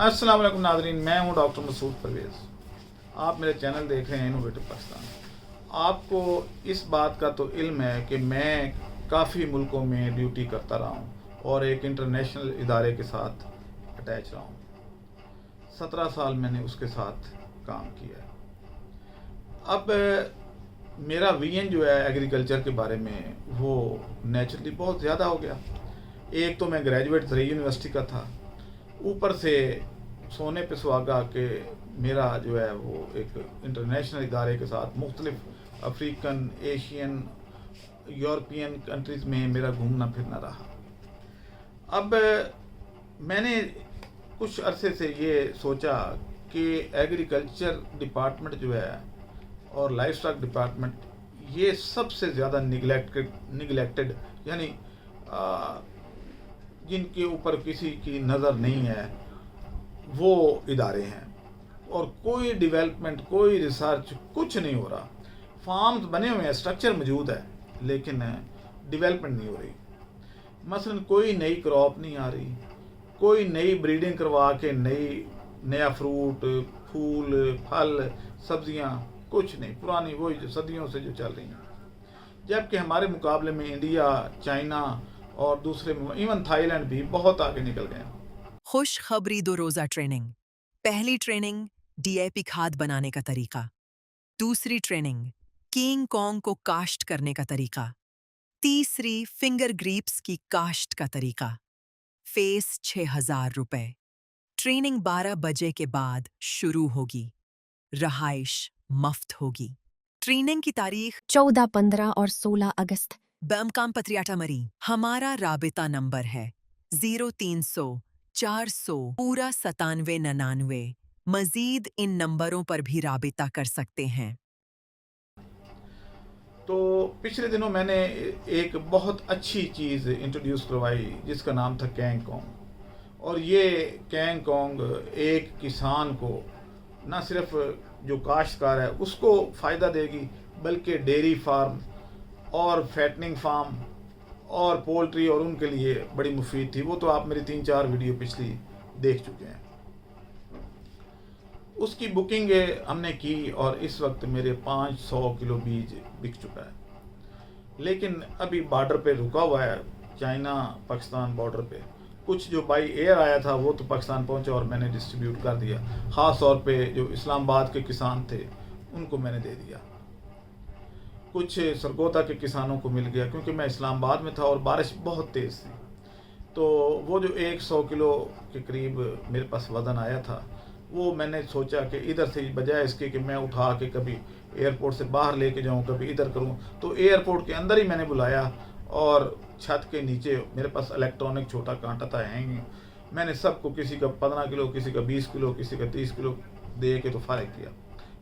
अस्सलाम वालेकुम नाज़रीन, मैं हूं डॉक्टर मसूद परवेज़। आप मेरे चैनल देख रहे हैं इनोवेटिव पाकिस्तान। आपको इस बात का तो इल्म है कि मैं काफ़ी मुल्कों में ड्यूटी करता रहा हूं और एक इंटरनेशनल इदारे के साथ अटैच रहा हूं। 17 साल मैंने उसके साथ काम किया है। अब मेरा विजन जो है एग्रीकल्चर के बारे में वो नेचुरली बहुत ज़्यादा हो गया। एक तो मैं ग्रेजुएट ज़रई यूनिवर्सिटी का था, ऊपर से सोने पे सुहागा के मेरा जो है वो एक इंटरनेशनल इदारे के साथ मुख्तलिफ अफ्रीकन, एशियन, यूरोपियन कंट्रीज़ में मेरा घूमना फिरना रहा। अब मैंने कुछ अरसे से ये सोचा कि एग्रीकल्चर डिपार्टमेंट जो है और लाइफ स्टॉक डिपार्टमेंट ये सबसे ज़्यादा निगलेक्टेड यानी जिनके ऊपर किसी की नज़र नहीं है वो इदारे हैं, और कोई डेवलपमेंट, कोई रिसर्च, कुछ नहीं हो रहा। फार्म्स बने हुए हैं, स्ट्रक्चर मौजूद है, लेकिन डेवलपमेंट नहीं हो रही। मसलन कोई नई क्रॉप नहीं आ रही, कोई नई ब्रीडिंग करवा के नया फ्रूट, फूल, फल, सब्जियां, कुछ नहीं, पुरानी वही जो सदियों से जो चल रही हैं। जबकि हमारे मुकाबले में इंडिया, चाइना और दूसरे इवन थाईलैंड भी बहुत आगे निकल गए हैं। खुश खबरी 2 रोज़ा ट्रेनिंग। पहली ट्रेनिंग डीएपी खाद बनाने का तरीका। दूसरी ट्रेनिंग किंग कॉन्ग को काश्त करने का तरीका। तीसरी फिंगर ग्रीप्स की काश्त का तरीका। फीस 6,000 रुपए। ट्रेनिंग 12 बजे के बाद शुरू होगी। रहाइश मुफ्त होगी। ट्रेनिंग की तारीख 14, 15 और 16 अगस्त। बमकाम पत्रियाटा मरी। हमारा राबिता नंबर है 0300 400 पूरा 9799। मजीद इन नंबरों पर भी राबिता कर सकते हैं। तो पिछले दिनों मैंने एक बहुत अच्छी चीज़ इंट्रोड्यूस करवाई जिसका नाम था कैंग कॉन्ग। और ये कैंग कॉन्ग एक किसान को न सिर्फ जो काश्तकार है उसको फ़ायदा देगी, बल्कि डेयरी फार्म और फैटनिंग फार्म और पोल्ट्री और उनके लिए बड़ी मुफीद थी। वो तो आप मेरी 3-4 वीडियो पिछली देख चुके हैं। उसकी बुकिंग हमने की और इस वक्त मेरे 500 किलो बीज बिक चुका है। लेकिन अभी बॉर्डर पे रुका हुआ है, चाइना पाकिस्तान बॉर्डर पे। कुछ जो बाई एयर आया था वो तो पाकिस्तान पहुंचा और मैंने डिस्ट्रीब्यूट कर दिया। ख़ास तौर पे जो इस्लामाबाद के किसान थे उनको मैंने दे दिया। कुछ सरगोदा के किसानों को मिल गया, क्योंकि मैं इस्लामाबाद में था और बारिश बहुत तेज़ थी। तो वो जो 100 किलो के करीब मेरे पास वज़न आया था, वो मैंने सोचा कि इधर से बजाय इसके कि मैं उठा के कभी एयरपोर्ट से बाहर लेके जाऊं, कभी इधर करूं, तो एयरपोर्ट के अंदर ही मैंने बुलाया और छत के नीचे मेरे पास इलेक्ट्रॉनिक छोटा कांटा था हैंग। मैंने सबको, किसी का 15 किलो, किसी का 20 किलो, किसी का 30 किलो दे के तो फारिग किया,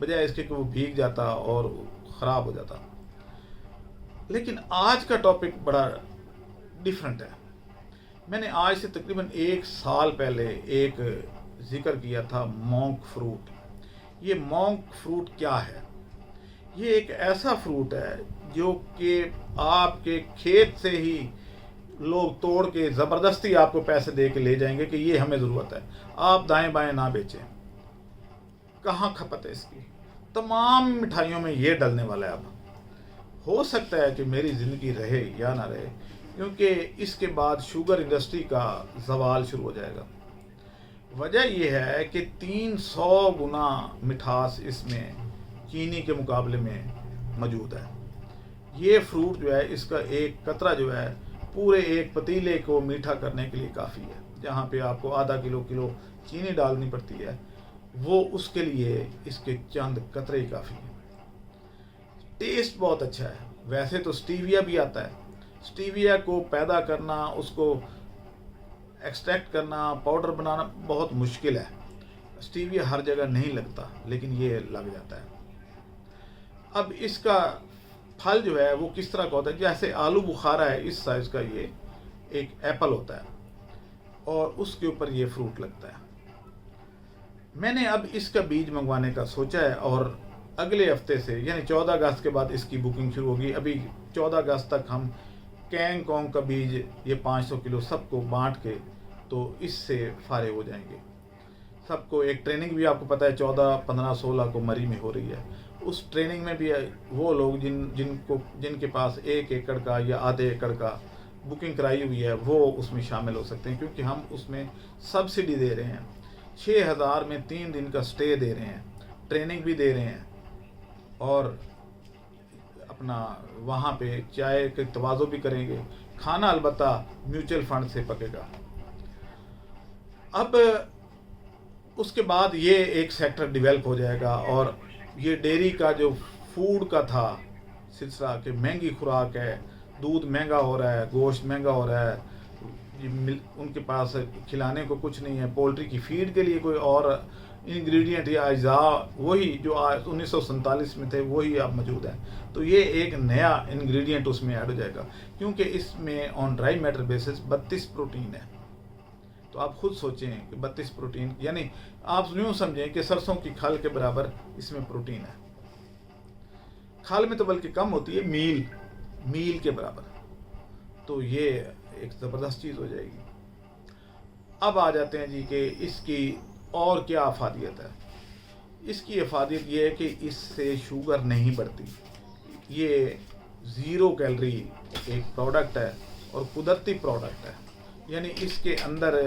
बजाय इसके कि वो भीग जाता और ख़राब हो जाता। लेकिन आज का टॉपिक बड़ा डिफरेंट है। मैंने आज से तकरीबन 1 साल पहले एक जिक्र किया था मॉन्क फ्रूट। ये मॉन्क फ्रूट क्या है? ये एक ऐसा फ्रूट है जो कि आपके खेत से ही लोग तोड़ के ज़बरदस्ती आपको पैसे दे के ले जाएंगे कि ये हमें ज़रूरत है, आप दाएं बाएं ना बेचें। कहाँ खपत है इसकी? तमाम मिठाइयों में ये डलने वाला है। अब हो सकता है कि मेरी ज़िंदगी रहे या ना रहे, क्योंकि इसके बाद शुगर इंडस्ट्री का ज़वाल शुरू हो जाएगा। वजह यह है कि 300 गुना मिठास इसमें चीनी के मुकाबले में मौजूद है। ये फ्रूट जो है, इसका एक कतरा जो है पूरे एक पतीले को मीठा करने के लिए काफ़ी है। जहाँ पे आपको आधा किलो चीनी डालनी पड़ती है, वो उसके लिए इसके चंद कतरे ही काफ़ी है। टेस्ट बहुत अच्छा है। वैसे तो स्टीविया भी आता है। स्टीविया को पैदा करना, उसको एक्सट्रैक्ट करना, पाउडर बनाना बहुत मुश्किल है। स्टीविया हर जगह नहीं लगता, लेकिन ये लग जाता है। अब इसका फल जो है वो किस तरह का होता है? जैसे आलू बुखारा है, इस साइज़ का ये एक एप्पल होता है और उसके ऊपर ये फ्रूट लगता है। मैंने अब इसका बीज मंगवाने का सोचा है और अगले हफ्ते से यानी 14 अगस्त के बाद इसकी बुकिंग शुरू होगी। अभी 14 अगस्त तक हम कैंग कॉन्ग का बीज ये 500 किलो सबको बांट के तो इससे फारिग हो जाएंगे। سب کو ایک ٹریننگ بھی آپ کو پتہ ہے 14, 15, 16 کو مری میں ہو رہی ہے. اس ٹریننگ میں بھی وہ لوگ جن کے پاس 1 ایکڑ کا یا آدھے ایکڑ کا بکنگ کرائی ہوئی ہے وہ اس میں شامل ہو سکتے ہیں, کیونکہ ہم اس میں سبسڈی دے رہے ہیں. 6,000 میں 3 دن کا سٹے دے رہے ہیں, ٹریننگ بھی دے رہے ہیں, اور اپنا وہاں پہ چائے کے تواضع بھی کریں گے. کھانا البتہ میوچل فنڈ سے پکے گا. اب اس کے بعد یہ ایک سیکٹر ڈیولپ ہو جائے گا, اور یہ ڈیری کا جو فوڈ کا تھا سلسلہ کہ مہنگی خوراک ہے, دودھ مہنگا ہو رہا ہے, گوشت مہنگا ہو رہا ہے, ان کے پاس کھلانے کو کچھ نہیں ہے. پولٹری کی فیڈ کے لیے کوئی اور انگریڈینٹ یا اجزاء وہی جو 1947 میں تھے وہی اب موجود ہیں. تو یہ ایک نیا انگریڈینٹ اس میں ایڈ ہو جائے گا, کیونکہ اس میں آن ڈرائی میٹر بیسس 32 پروٹین ہے. تو آپ خود سوچیں کہ 32 پروٹین, یعنی آپ یوں سمجھیں کہ سرسوں کی کھال کے برابر اس میں پروٹین ہے. کھال میں تو بلکہ کم ہوتی ہے, میل کے برابر. تو یہ ایک زبردست چیز ہو جائے گی. اب آ جاتے ہیں جی کہ اس کی اور کیا افادیت ہے. اس کی افادیت یہ ہے کہ اس سے شوگر نہیں بڑھتی. یہ 0 کیلری ایک پروڈکٹ ہے اور قدرتی پروڈکٹ ہے. یعنی اس کے اندر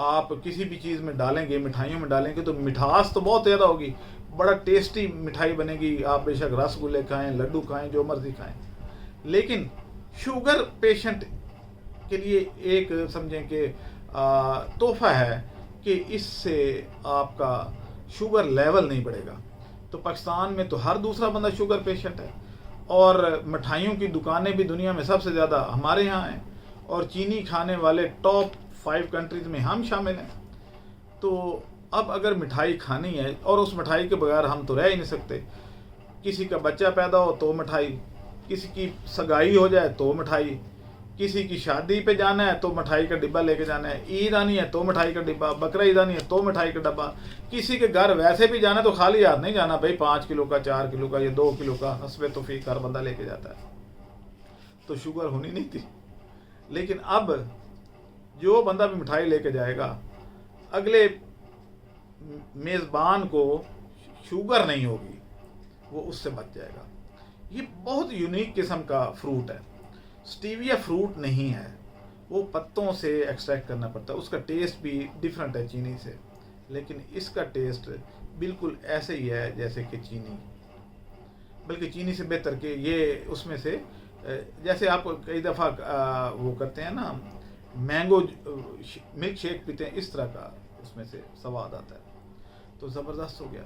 آپ کسی بھی چیز میں ڈالیں گے, مٹھائیوں میں ڈالیں گے تو مٹھاس تو بہت زیادہ ہوگی, بڑا ٹیسٹی مٹھائی بنے گی. آپ بے شک رس گلے کھائیں, لڈو کھائیں, جو مرضی کھائیں. لیکن شوگر پیشنٹ کے لیے ایک سمجھیں کہ تحفہ ہے کہ اس سے آپ کا شوگر لیول نہیں بڑھے گا. تو پاکستان میں تو ہر دوسرا بندہ شوگر پیشنٹ ہے, اور مٹھائیوں کی دکانیں بھی دنیا میں سب سے زیادہ ہمارے یہاں ہیں, اور چینی کھانے والے ٹاپ 5 کنٹریز میں ہم شامل ہیں. تو اب اگر مٹھائی کھانی ہے, اور اس مٹھائی کے بغیر ہم تو رہ ہی نہیں سکتے. کسی کا بچہ پیدا ہو تو مٹھائی, کسی کی سگائی ہو جائے تو مٹھائی, کسی کی شادی پہ جانا ہے تو مٹھائی کا ڈبہ لے کے جانا ہے, عید آنی ہے تو مٹھائی کا ڈبہ, بقرعید آنی ہے تو مٹھائی کا ڈبہ. کسی کے گھر ویسے بھی جانا ہے تو خالی ہاتھ نہیں جانا بھائی, 5 کلو کا, 4 کلو کا یا 2 کلو کا حسب توفیق ہر بندہ لے کے جاتا ہے. تو شوگر ہونی نہیں تھی. لیکن اب جو بندہ بھی مٹھائی لے کے جائے گا, اگلے میزبان کو شوگر نہیں ہوگی, وہ اس سے بچ جائے گا. یہ بہت یونیک قسم کا فروٹ ہے. سٹیویا فروٹ نہیں ہے, وہ پتوں سے ایکسٹریکٹ کرنا پڑتا ہے. اس کا ٹیسٹ بھی ڈیفرنٹ ہے چینی سے, لیکن اس کا ٹیسٹ بالکل ایسے ہی ہے جیسے کہ چینی, بلکہ چینی سے بہتر. کہ یہ اس میں سے جیسے آپ کئی دفعہ وہ کرتے ہیں نا, مینگو ملک شیک پیتے ہیں, اس طرح کا اس میں سے سواد آتا ہے. تو زبردست ہو گیا.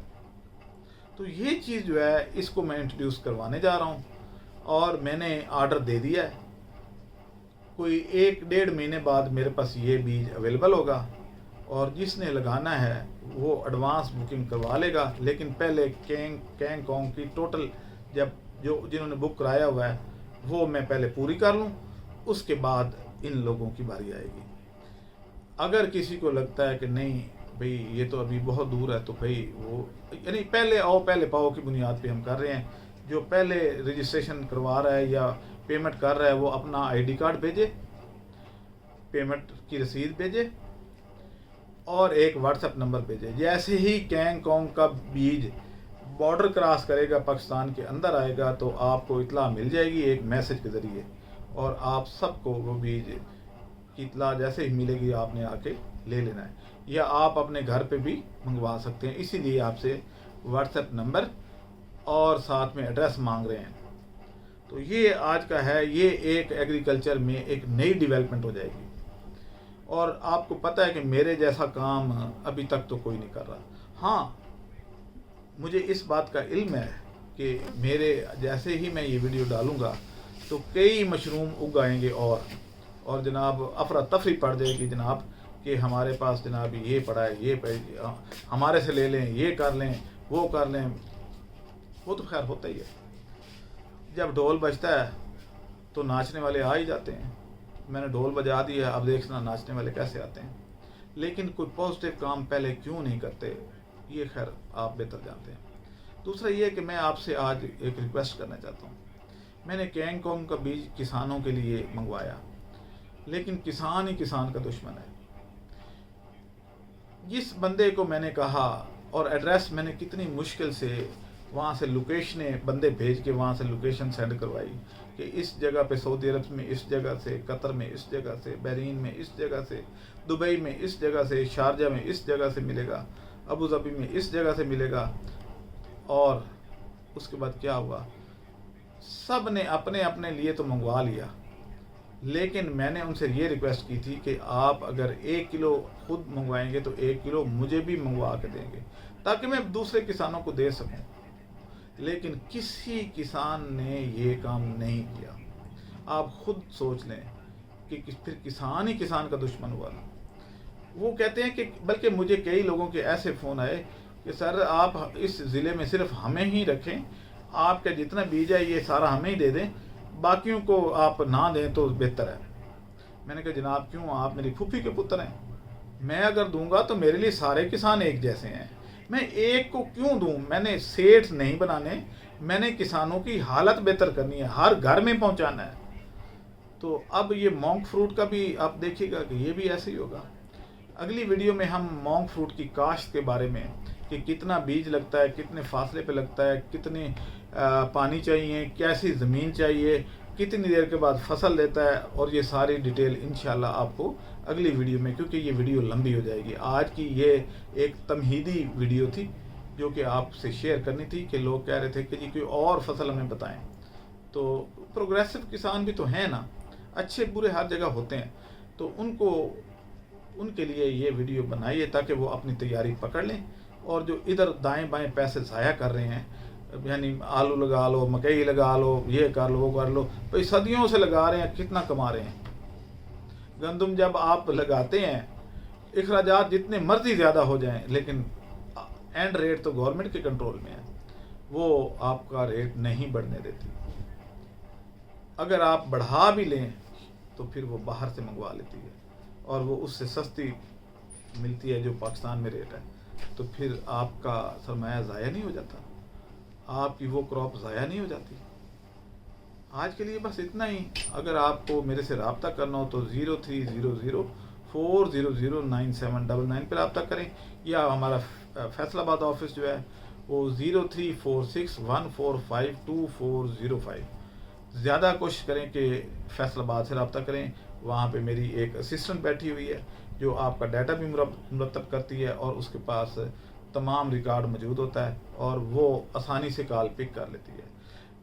تو یہ چیز جو ہے اس کو میں انٹروڈیوس کروانے جا رہا ہوں, اور میں نے آرڈر دے دیا ہے. کوئی 1-1.5 مہینے بعد میرے پاس یہ بیج اویلیبل ہوگا, اور جس نے لگانا ہے وہ ایڈوانس بکنگ کروا لے گا. لیکن پہلے کینگ کونگ کی ٹوٹل جنہوں نے بک کرایا ہوا ہے وہ میں پہلے پوری کر لوں, اس کے بعد ان لوگوں کی باری آئے گی. اگر کسی کو لگتا ہے کہ نہیں بھئی یہ تو ابھی بہت دور ہے, تو بھئی وہ یعنی پہلے آؤ پہلے پاؤ کی بنیاد پہ ہم کر رہے ہیں. جو پہلے رجسٹریشن کروا رہا ہے یا پیمنٹ کر رہا ہے وہ اپنا ID کارڈ بھیجے, پیمنٹ کی رسید بھیجے, اور ایک واٹس ایپ نمبر بھیجے. جیسے ہی کینگ کونگ کا بیج بارڈر کراس کرے گا, پاکستان کے اندر آئے گا, تو آپ کو اطلاع مل جائے گی ایک میسج کے ذریعے, اور آپ سب کو وہ بیج کی اطلاع جیسے ہی ملے گی آپ نے آ کے لے لینا ہے, یا آپ اپنے گھر پہ بھی منگوا سکتے ہیں. اسی لیے آپ سے واٹس ایپ نمبر اور ساتھ میں ایڈریس مانگ رہے ہیں. تو یہ آج کا ہے, یہ ایک ایگریکلچر میں ایک نئی ڈیولپمنٹ ہو جائے گی. اور آپ کو پتہ ہے کہ میرے جیسا کام ابھی تک تو کوئی نہیں کر رہا. ہاں مجھے اس بات کا علم ہے کہ میرے جیسے ہی میں یہ ویڈیو ڈالوں گا تو کئی مشروم اگائیں گے, اور جناب افراتفری پڑ جائے گی جناب کہ ہمارے پاس جناب یہ پڑا ہے, یہ ہمارے سے لے لیں, یہ کر لیں, وہ کر لیں. وہ تو خیر ہوتا ہی ہے. جب ڈھول بجتا ہے تو ناچنے والے آ ہی جاتے ہیں. میں نے ڈھول بجا دیا, اب دیکھنا ناچنے والے کیسے آتے ہیں. لیکن کوئی پازیٹیو کام پہلے کیوں نہیں کرتے, یہ خیر آپ بہتر جانتے ہیں. دوسرا یہ کہ میں آپ سے آج ایک ریکویسٹ کرنا چاہتا ہوں. میں نے کینگ کونگ کا بیج کسانوں کے لیے منگوایا, لیکن کسان ہی کسان کا دشمن ہے. जिस बंदे को मैंने कहा और एड्रेस मैंने कितनी मुश्किल से वहाँ से लोकेशनें बंदे भेज के वहाँ से लोकेशन सेंड करवाई कि इस जगह पे सऊदी अरब में इस जगह से, कतर में इस जगह से, बहरीन में इस जगह से, दुबई में इस जगह से, शारजा में इस जगह से मिलेगा, अबू धाबी में इस जगह से मिलेगा। और उसके बाद क्या हुआ, सब ने अपने अपने लिए तो मंगवा लिया, लेकिन मैंने उनसे ये रिक्वेस्ट की थी कि आप अगर 1 किलो खुद मंगवाएंगे तो 1 किलो मुझे भी मंगवा के देंगे ताकि मैं दूसरे किसानों को दे सकूं। लेकिन किसी किसान ने ये काम नहीं किया। आप खुद सोच लें कि फिर किसान ही किसान का दुश्मन हुआ। वो कहते हैं कि बल्कि मुझे कई लोगों के ऐसे फ़ोन आए कि सर आप इस ज़िले में सिर्फ हमें ही रखें, आपका जितना बीज है ये सारा हमें ही दे दें, बाकियों को आप ना दें तो बेहतर है। मैंने कहा जनाब क्यों, आप मेरी फूफी के पुत्र हैं, मैं अगर दूंगा तो मेरे लिए सारे किसान एक जैसे हैं, मैं एक को क्यों दूं। मैंने सेठ नहीं बनाने, मैंने किसानों की हालत बेहतर करनी है, हर घर में पहुंचाना है। तो अब ये मोंग फ्रूट का भी आप देखिएगा कि ये भी ऐसे ही होगा। अगली वीडियो में हम मोंग फ्रूट की काश्त के बारे में कि कितना बीज लगता है, कितने फासले पे लगता है, कितने पानी चाहिए, कैसी ज़मीन चाहिए, कितनी देर के बाद फसल देता है, और ये सारी डिटेल इंशाल्लाह आपको अगली वीडियो में, क्योंकि ये वीडियो लंबी हो जाएगी। आज की ये एक तमहीदी वीडियो थी जो कि आपसे शेयर करनी थी कि लोग कह रहे थे कि जी कोई और फसल हमें बताएं। तो प्रोग्रेसिव किसान भी तो हैं ना, अच्छे बुरे हर जगह होते हैं, तो उनके लिए ये वीडियो बनाइए ताकि वो अपनी तैयारी पकड़ लें। और जो इधर दाएं बाएं पैसे ज़ाया कर रहे हैं, यानी आलू लगा लो, मकई लगा लो, ये कर लो, वो कर लो, भाई सदियों से लगा रहे हैं, कितना कमा रहे हैं। गंदम जब आप लगाते हैं, अखराजात जितने मर्जी ज़्यादा हो जाएं, लेकिन एंड रेट तो गवर्नमेंट के कंट्रोल में है, वो आपका रेट नहीं बढ़ने देती। अगर आप बढ़ा भी लें तो फिर वो बाहर से मंगवा लेती है और वो उससे सस्ती मिलती है जो पाकिस्तान में रेट है, तो फिर आपका सरमाया ज़ाया नहीं हो जाता, आपकी वो क्रॉप ज़ाया नहीं हो जाती। आज के लिए बस इतना ही। अगर आपको मेरे से रब्ता करना हो तो 0300400979 पर रब्ता करें, या हमारा फैसलाबाद ऑफिस जो है वो 034614524005। ज़्यादा कोशिश करें कि फैसलाबाद से रब्ता करें, वहाँ पे मेरी एक असिस्टेंट बैठी हुई है जो आपका डाटा भी मुरतब करती है और उसके पास तमाम रिकॉर्ड मौजूद होता है और वो आसानी से कॉल पिक कर लेती है।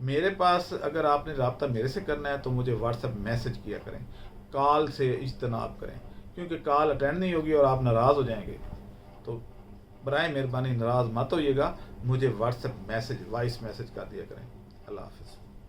मेरे पास अगर आपने रब्ता मेरे से करना है तो मुझे व्हाट्सएप मैसेज किया करें, कॉल से इज्तनाब करें, क्योंकि कॉल अटेंड नहीं होगी और आप नाराज़ हो जाएंगे। तो बराए मेहरबानी नाराज़ मत होइएगा, मुझे व्हाट्सएप मैसेज, वॉइस मैसेज कर दिया करें। अल्लाह हाफ़िज़।